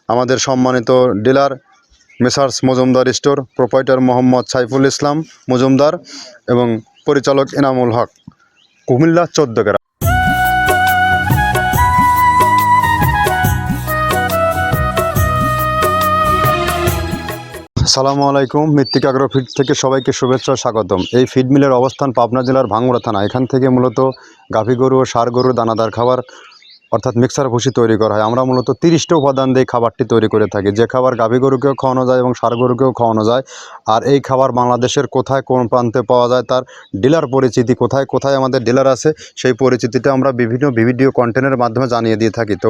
আমাদের সম্মানিত dealer messrs Majumdar store proprietor Mohammad Saiful Islam Majumdar এবং পরিচালক এনামুল হক, কুমিল্লা 14 গ্রাম। আসসালামু আলাইকুম। মৃত্তিক আগ্রো ফিড থেকে সবাইকে শুভেচ্ছা স্বাগতম। এই ফিড মিলের অবস্থান পাবনা জেলার ভাঙ্গুড়া থানা। এখান থেকে মূলত গাভী গরু ও ষাঁড় গরুর দানাদার খাবার অর্থাৎ মিক্সার ভুসি তৈরি করা হয়। আমরা মূলত 30টা উপাদান দিয়ে খাবারটি তৈরি করে থাকি, যে খাবার গাভী গরুকেও খাওয়ানো যায় এবং ষাঁড় গরুকেও খাওয়ানো যায়। আর এই খাবার বাংলাদেশের কোথায় কোন প্রান্তে পাওয়া যায়, তার ডিলার পরিচিতি, কোথায় কোথায় আমাদের ডিলার আছে, সেই পরিচিতিটা আমরা বিভিন্ন ভিডিও কন্টেন্টের মাধ্যমে জানিয়ে দিয়ে থাকি। তো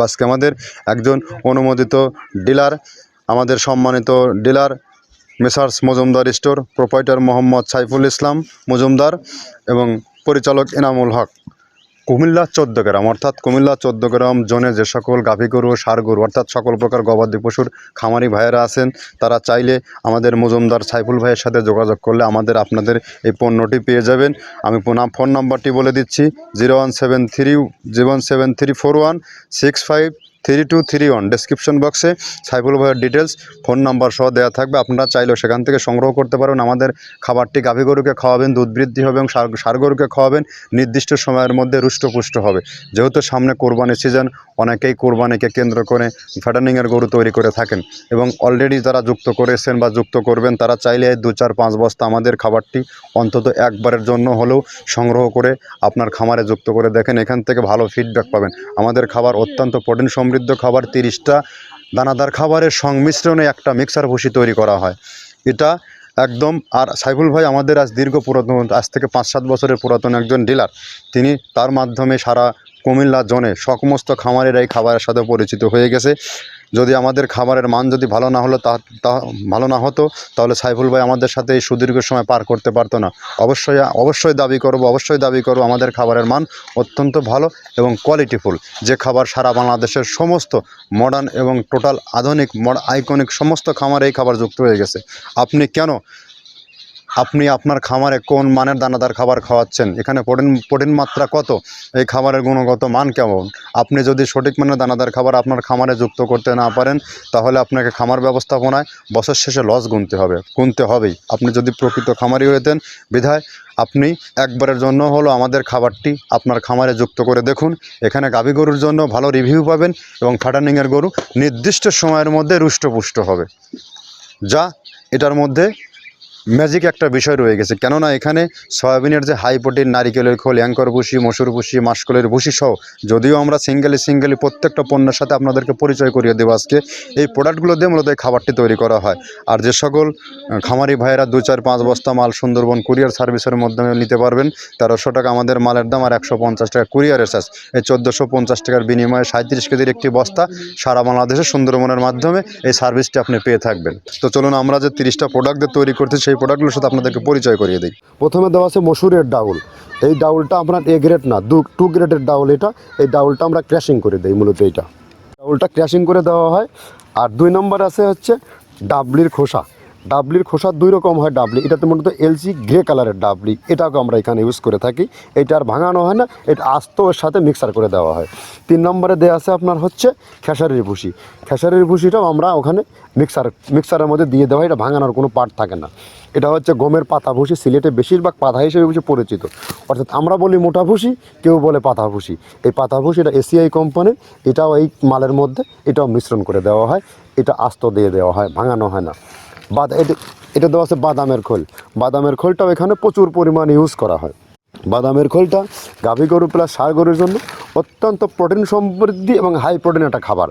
আজকে আমাদের একজন অনুমোদিত ডিলার, আমাদের সম্মানিত dealer messrs Majumdar store proprietor Mohammad Saiful Islam Majumdar এবং পরিচালক এনামুল হক, কুমিল্লা 14 গ্রাম। অর্থাৎ কুমিল্লা 14 গ্রাম জোনে যে সকল গাভী গরু ও ষাঁড় গরু অর্থাৎ সকল প্রকার গবাদি পশুর খামারি ভাইয়েরা আছেন, তারা চাইলে আমাদের মজুমদার সাইফুল ভাইয়ের সাথে যোগাযোগ করলে আপনাদের এই পণ্যটি পেয়ে যাবেন। আমি ফোন নাম্বারটি বলে দিচ্ছি 01734165331। ডেসক্রিপশন বক্সে সাইফুল ভাইয়ের ডিটেলস, ফোন নাম্বার সহ দেওয়া থাকবে। আপনারা চাইলেও সেখান থেকে সংগ্রহ করতে পারবেন। আমাদের খাবারটি গাভী গরুকে খাওয়াবেন, দুধ বৃদ্ধি হবে, এবং ষাঁড় গরুকে খাওয়াবেন, নির্দিষ্ট সময়ের মধ্যে রুষ্টপুষ্ট হবে। যেহেতু সামনে কোরবানির সিজন, অনেকেই কোরবানিকে কেন্দ্র করে ফ্যাটানিংয়ের গরু তৈরি করে থাকেন এবং অলরেডি যারা যুক্ত করেছেন বা যুক্ত করবেন, তারা চাইলে 2-4-5 বস্তা আমাদের খাবারটি অন্তত একবারের জন্য হলেও সংগ্রহ করে আপনার খামারে যুক্ত করে দেখেন। এখান থেকে ভালো ফিডব্যাক পাবেন। আমাদের খাবার অত্যন্ত প্রোটিন সমৃদ্ধ খাবার। 30টা দানাদার খাবারের সংমিশ্রণে একটা মিক্সার ভুসি তৈরি করা হয়। এটা একদম। আর সাইফুল ভাই আমাদের দীর্ঘ পুরাতন, আজ থেকে 5-7 বছরের পুরাতন একজন ডিলার। তিনি তার মাধ্যমে সারা কুমিল্লা জোনে সমস্ত খামারের এই খাবারের সাথে পরিচিত হয়ে গেছে। যদি আমাদের খাবারের মান যদি ভালো না হতো, তাহলে সাইফুল ভাই আমাদের সাথে এই সুদীর্ঘ সময় পার করতে পারতো না। অবশ্যই দাবি করব আমাদের খাবারের মান অত্যন্ত ভালো এবং কোয়ালিটিফুল। যে খাবার সারা বাংলাদেশের সমস্ত মডার্ন এবং টোটাল আধুনিক আইকনিক সমস্ত খামারে এই খাবার যুক্ত হয়ে গেছে। আপনি আপনার খামারে কোন মানের দানাদার খাবার খাওয়াচ্ছেন, এখানে প্রোটিন মাত্রা কত, এই খাবারের গুণগত মান কেমন, আপনি যদি সঠিক মানের দানাদার খাবার আপনার খামারে যুক্ত করতে না পারেন, তাহলে আপনাকে খামার ব্যবস্থাপনায় বছর শেষে লস গুনতে হবেই। আপনি যদি প্রকৃত খামারি হতেন, বিধায় আপনি একবারের জন্য হলো আমাদের খাবারটি আপনার খামারে যুক্ত করে দেখুন। এখানে গাভী গরুর জন্য ভালো রিভিউ পাবেন এবং ফ্যাটানিংয়ের গরু নির্দিষ্ট সময়ের মধ্যে রুষ্টপুষ্ট হবে। যা এটার মধ্যে ম্যাজিক একটা বিষয় রয়ে গেছে। কেননা এখানে সয়াবিনের যে হাই প্রোটিন, নারিকেলের খোল, অ্যাঙ্কর ভুসি, মসুর ভুসি, মাসকলের ভুসি সহ, যদিও আমরা সিঙ্গেলি প্রত্যেকটা পণ্যের সাথে আপনাদেরকে পরিচয় করিয়ে দেবো আজকে, এই প্রোডাক্টগুলো দিয়ে মূলত এই খাবারটি তৈরি করা হয়। আর যে সকল খামারি ভাইয়েরা 2-4-5 বস্তা মাল সুন্দরবন কুরিয়ার সার্ভিসের মাধ্যমে নিতে পারবেন, 1300 টাকা আমাদের মালের দাম, আর 150 টাকা কুরিয়ারের চার্জ। এই 1450 টাকার বিনিময়ে 37 কেজির একটি বস্তা সারা বাংলাদেশে সুন্দরবনের মাধ্যমে এই সার্ভিসটি আপনি পেয়ে থাকবেন। তো চলুন আমরা যে 30টা প্রোডাক্ট দিয়ে তৈরি করতে, সেই প্রোডাক্টগুলোর সাথে আপনাদেরকে পরিচয় করিয়ে দিই। প্রথমে দেওয়া আছে মসুরের ডাউল। এই ডাউলটা আপনার এ গ্রেড না, 2 গ্রেডের ডাউল এটা। এই ডাউলটা আমরা ক্র্যাশিং করে দিই, মূলত এইটা ডাউলটা ক্র্যাশিং করে দেওয়া হয়। আর 2 নম্বর আছে হচ্ছে ডাবলির খোসা। ডাবলির খোসা 2 রকম হয় ডাবলি, এটাতে মূলত এলসি গ্রে কালারের ডাবলি, এটাকে আমরা এখানে ইউজ করে থাকি। এটা আর ভাঙানো হয় না, এটা আস্ত ওর সাথে মিক্সার করে দেওয়া হয়। 3 নম্বরে দেওয়া আছে আপনার হচ্ছে খেসারির ভুসি। খেসারির ভুসিটাও আমরা ওখানে মিক্সারের মধ্যে দিয়ে দেওয়া হয়। এটা ভাঙানোর কোনো পার্ট থাকে না। এটা হচ্ছে গমের পাতা ভুসি, সিলেটে বেশিরভাগ পাতা হিসেবে পরিচিত। অর্থাৎ আমরা বলি মোটা ভুসি, কেউ বলে পাতা ভুসি। এই পাতা ভুসি এটা এসিআই কোম্পানির, এটাও এই মালের মধ্যে এটাও মিশ্রণ করে দেওয়া হয়। এটা আস্ত দিয়ে দেওয়া হয়, ভাঙানো হয় না। এটা দেওয়া আছে বাদামের খোল। বাদামের খোলটাও এখানে প্রচুর পরিমাণে ইউজ করা হয়। বাদামের খোলটা গাভী গরু প্লাস ষাঁড় গরুর জন্য অত্যন্ত প্রোটিন সমৃদ্ধি এবং হাই প্রোটিন একটা খাবার।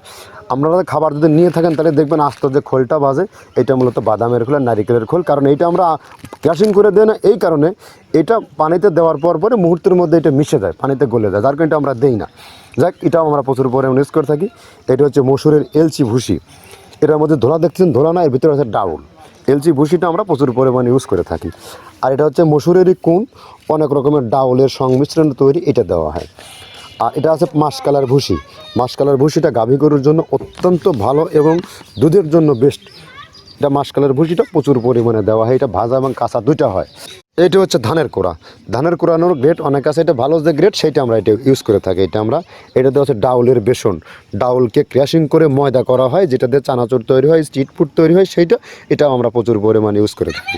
আপনারা খাবার যদি নিয়ে থাকেন, তাহলে দেখবেন আস্ত যে খোলটা বাজে, এটা মূলত বাদামের খোল আর নারিকেলের খোল। কারণ এইটা আমরা ক্র্যাশিং করে দেয় না, এই কারণে এটা পানিতে দেওয়ার পরে মুহূর্তের মধ্যে এটা মিশে যায়, পানিতে গলে যায়, যার কারণে এটা আমরা দেই না। যাক, এটাও আমরা প্রচুর পরিমাণে ইউজ করে থাকি। এটা হচ্ছে মসুরের এলচি ভুসি। এটার মধ্যে ধোলা দেখছেন, ধোলা না, এর ভিতরে আছে ডাউল। এলচি ভুসিটা আমরা প্রচুর পরিমাণে ইউজ করে থাকি। আর এটা হচ্ছে মসুরেরই কুন, অনেক রকমের ডাউলের সংমিশ্রণ তৈরি, এটা দেওয়া হয়। আর এটা আছে মাসকালার ভুসি। মাসকালার ভুসিটা গাভী গরুর জন্য অত্যন্ত ভালো এবং দুধের জন্য বেস্ট। এটা মাসকালের ভুসিটা প্রচুর পরিমাণে দেওয়া হয়, এটা ভাজা এবং কাঁচা দুইটা হয়। এটা হচ্ছে ধানের কোড়া, ধানের কোড়ানোর গ্রেড অনেক আছে, এটা ভালো যে গ্রেড সেইটা আমরা এটা ইউজ করে থাকি। এটা দেওয়া হচ্ছে ডাউলের বেসন, ডাউলকে ক্র্যাশিং করে ময়দা করা হয়, যেটা দিয়ে চানাচুর তৈরি হয়, স্ট্রিট ফুড তৈরি হয়, এটাও আমরা প্রচুর পরিমাণে ইউজ করে থাকি।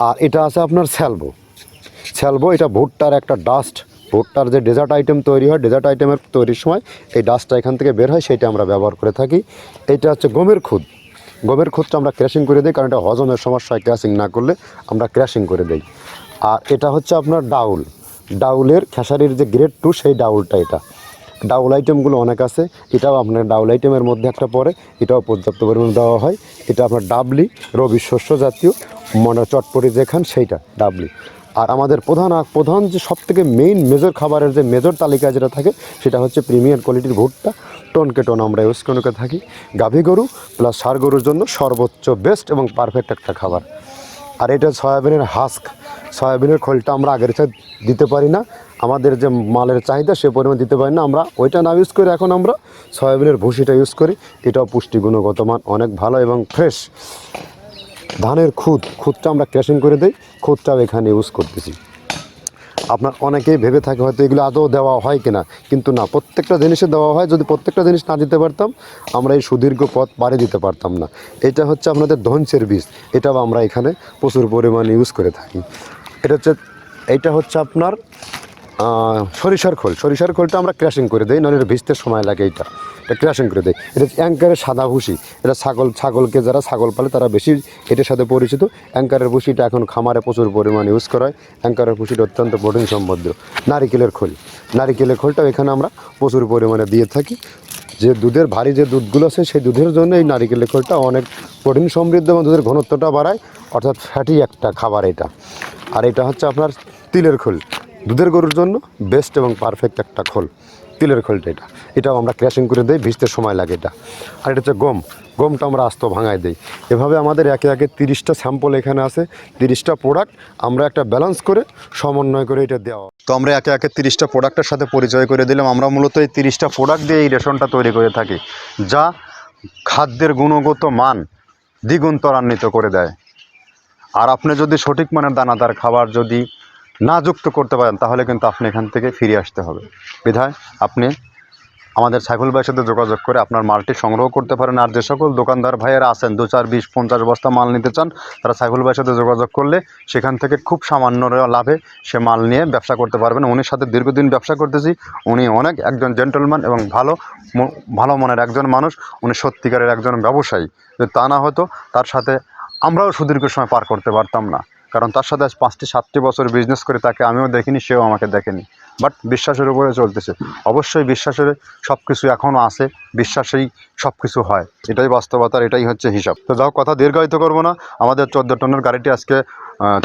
আর এটা আছে আপনার স্যালবো, এটা ভুট্টার একটা ডাস্ট, ভুট্টার যে ডেজার্ট আইটেম তৈরি হয়, ডেজার্ট আইটেমের তৈরির সময় এই ডাস্টটা এখান থেকে বের হয়, সেইটা আমরা ব্যবহার করে থাকি। এটা হচ্ছে গমের খুদটা আমরা ক্র্যাশিং করে দিই, কারণ এটা হজমের সমস্যায় ক্র্যাশিং না করলে আমরা ক্র্যাশিং করে দিই। আর এটা হচ্ছে আপনার ডাউলের খেসারির যে গ্রেড 2 সেই ডাউলটা। এটা ডাউল আইটেমগুলো অনেক আছে, এটাও আপনার ডাউল আইটেমের মধ্যে একটা পড়ে, এটাও পর্যাপ্ত পরিমাণে দেওয়া হয়। এটা আপনার ডাবলি, রবি শস্য জাতীয় মনে চটপটি যেখান সেইটা ডাবলি। আর আমাদের প্রধান যে সবথেকে মেজর খাবারের যে মেজর তালিকায় যেটা থাকে সেটা হচ্ছে প্রিমিয়ার কোয়ালিটির ভুট্টা, টনকে টন আমরা ইউজ করে থাকি। গাভী গরু প্লাস ষাঁড় গরুর জন্য সর্বোচ্চ বেস্ট এবং পারফেক্ট একটা খাবার। আর এটা সয়াবিনের সয়াবিনের খোলটা আমরা আগের সাথে দিতে পারি না, আমাদের যে মালের চাহিদা সে পরিমাণ দিতে পারি না, আমরা ওইটা না ইউজ করে এখন আমরা সয়াবিনের ভুসিটা ইউজ করি। এটাও পুষ্টি গুণগত মান অনেক ভালো এবং ফ্রেশ। ধানের খুদটা আমরা ক্র্যাশিং করে দিই, খুদটাও এখানে ইউজ করতেছি। আপনার অনেকেই ভেবে থাকে হয়তো এগুলো আদৌ দেওয়া হয় কিনা, কিন্তু না, প্রত্যেকটা জিনিসে দেওয়া হয়। যদি প্রত্যেকটা জিনিস না দিতে পারতাম আমরা এই সুদীর্ঘ পথ পাড়ি দিতে পারতাম না। এটা হচ্ছে আপনাদের ধনসের বীজ, এটাও আমরা এখানে প্রচুর পরিমাণে ইউজ করে থাকি। এইটা হচ্ছে আপনার সরিষার খোলটা আমরা ক্র্যাশিং করে দিই, নাহলে ভিজতে সময় লাগে। এটা ক্র্যাশিং করে দিই। এটা অ্যাঙ্কারের সাদা ভুসি, এটা ছাগলকে যারা ছাগল পালে তারা বেশি এটার সাথে পরিচিত। অ্যাঙ্কারের ভুসিটা এখন খামারে প্রচুর পরিমাণে ইউজ করা হয়। অ্যাঙ্কারের ভুসিটা অত্যন্ত প্রোটিন সমৃদ্ধ। নারিকেলের খোলটাও এখানে আমরা প্রচুর পরিমাণে দিয়ে থাকি। যে দুধের ভারী যে দুধগুলো আছে সেই দুধের জন্য এই নারিকেলের খোলটা অনেক প্রোটিন সমৃদ্ধ এবং দুধের ঘনত্বটা বাড়ায়, অর্থাৎ ফ্যাটি একটা খাবার এটা। আর এটা হচ্ছে আপনার তিলের খোল, দুধের গরুর জন্য বেস্ট এবং পারফেক্ট একটা খোল, তিলের খোলটা। এটাও আমরা ক্র্যাশিং করে দিই, ভিজতে সময় লাগে এটা। আর এটা হচ্ছে গমটা আমরা আস্ত ভাঙায় দিই। এভাবে আমাদের একে 30টা স্যাম্পল এখানে আছে, 30টা প্রোডাক্ট আমরা একটা ব্যালেন্স করে সমন্বয় করে এটা দেওয়া। তো আমরা একে 30টা প্রোডাক্টের সাথে পরিচয় করে দিলাম। আমরা মূলত এই 30টা প্রোডাক্ট দিয়ে এই রেশনটা তৈরি করে থাকি, যা খাদ্যের গুণগত মান দ্বিগুণ ত্বরান্বিত করে দেয়। আর আপনি যদি সঠিক মানের দানাদার খাবার যদি না যুক্ত করতে পারেন তাহলে কিন্তু আপনি এখান থেকে ফিরে আসতে হবে। বিধায় আপনি আমাদের সাইফুল ভাইয়ের সাথে যোগাযোগ করে আপনার মালটি সংগ্রহ করতে পারেন। আর যে সকল দোকানদার ভাইয়েরা আছেন 2, 4, 20, 50 বস্তা মাল নিতে চান, তারা সাইফুল ভাইয়ের সাথে যোগাযোগ করলে সেখান থেকে খুব সামান্য লাভে সে মাল নিয়ে ব্যবসা করতে পারবেন। উনির সাথে দীর্ঘদিন ব্যবসা করতেছি, উনি অনেক একজন জেন্টলম্যান এবং ভালো মনের একজন মানুষ, উনি সত্যিকারের একজন ব্যবসায়ী। যদি তা না হতো তার সাথে আমরাও সুদীর্ঘ সময় পার করতে পারতাম না, কারণ তার সাথে আজ 5-7টি বছর বিজনেস করে তাকে আমিও দেখিনি, সেও আমাকে দেখেনি। বাট বিশ্বাসের উপরে চলতেছে। অবশ্যই বিশ্বাসের সব কিছু এখনও আছে, বিশ্বাসেই সব কিছু হয়, এটাই বাস্তবতার, এটাই হচ্ছে হিসাব। তো যাও, কথা দীর্ঘায়িত করবো না। আমাদের 14 টনের গাড়িটি আজকে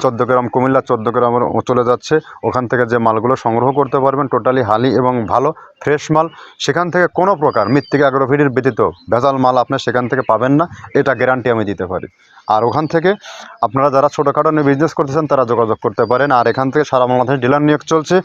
14 গ্রাম কুমিল্লা 14 গ্রামের চলে যাচ্ছে। ওখান থেকে যে মালগুলো সংগ্রহ করতে পারবেন টোটালি হালি এবং ভালো ফ্রেশ মাল। সেখান থেকে কোনো প্রকার মৃত্তিকা অ্যাগ্রোফিডের ব্যতীত ভেজাল মাল আপনি সেখান থেকে পাবেন না, এটা গ্যারান্টি আমি দিতে পারি। আর ওখান থেকে আপনারা যারা ছোটোখাটো নিয়ে বিজনেস করতেছেন তারা যোগাযোগ করতে পারেন। আর এখান থেকে সারা বাংলাদেশ ডিলার নিয়োগ চলছে,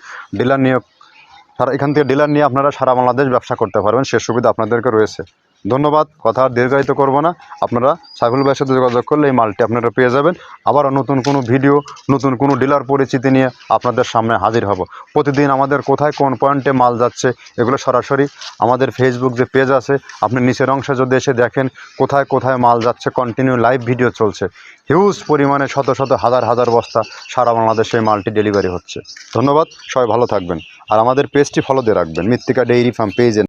এখান থেকে ডিলার নিয়ে আপনারা সারা বাংলাদেশ ব্যবসা করতে পারবেন, সে সুবিধা আপনাদেরকে রয়েছে। ধন্যবাদ, কথা আর দীর্ঘায়িত করব না। আপনারা সাইফুল ভাইয়ের সাথে যোগাযোগ করলে এই মালটি আপনারা পেয়ে যাবেন। আবারও নতুন কোনো ভিডিও, নতুন কোনো ডিলার পরিচিতি নিয়ে আপনাদের সামনে হাজির হব। প্রতিদিন আমাদের কোথায় কোন পয়েন্টে মাল যাচ্ছে এগুলো সরাসরি আমাদের ফেসবুক যে পেজ আছে, আপনি নিচের অংশে যদি এসে দেখেন কোথায় কোথায় মাল যাচ্ছে, কন্টিনিউ লাইভ ভিডিও চলছে। হিউজ পরিমাণে শত শত হাজার বস্তা সারা বাংলাদেশে এই মালটি ডেলিভারি হচ্ছে। ধন্যবাদ, সবাই ভালো থাকবেন। আর আমাদের পেজটি ফলো দিয়ে রাখবেন, মৃত্তিকা ডেইরি ফার্ম পেজে।